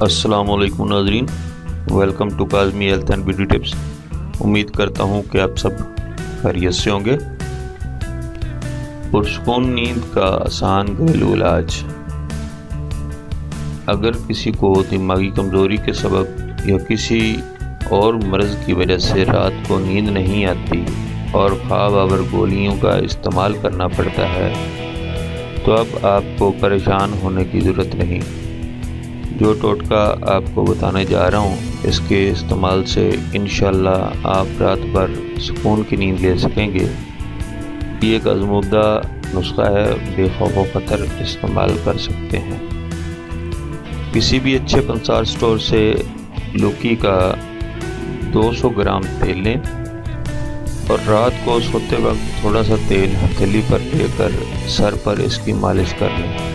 السلام علیکم ناظرین، welcome to Kazmi health and beauty tips. امید کرتا ہوں کہ آپ سب خیریت سے ہوں گے۔ پرسکون نیند کا آسان گھریلو علاج۔ اگر کسی کو دماغی کمزوری کے سبب یا کسی اور مرض کی وجہ سے رات کو نیند نہیں آتی اور خواب آور گولیوں کا استعمال کرنا پڑتا ہے تو اب آپ کو پریشان ہونے کی ضرورت نہیں۔ جو ٹوٹکا آپ کو بتانے جا رہا ہوں اس کے استعمال سے انشاءاللہ آپ رات بھر سکون کی نیند لے سکیں گے۔ یہ ایک آزمودہ نسخہ ہے، بے خوف و خطر استعمال کر سکتے ہیں۔ کسی بھی اچھے پنسار سٹور سے لوکی کا 200 گرام تیل لیں اور رات کو سوتے وقت تھوڑا سا تیل ہتھیلی پر لے کر سر پر اس کی مالش کر لیں۔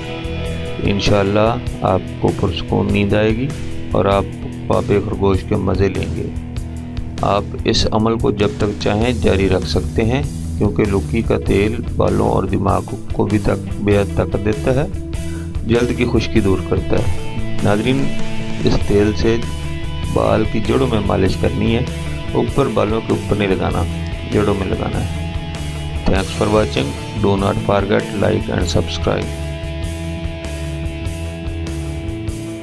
انشاءاللہ آپ کو پرسکون نیند آئے گی اور آپ خواب خرگوش کے مزے لیں گے۔ آپ اس عمل کو جب تک چاہیں جاری رکھ سکتے ہیں کیونکہ لوکی کا تیل بالوں اور دماغ کو بھی بے حد طاقت دیتا ہے، جلد کی خشکی دور کرتا ہے۔ ناظرین، اس تیل سے بال کی جڑوں میں مالش کرنی ہے، اوپر بالوں کے اوپر نہیں لگانا، جڑوں میں لگانا ہے۔ Thanks for watching, do not forget like and subscribe.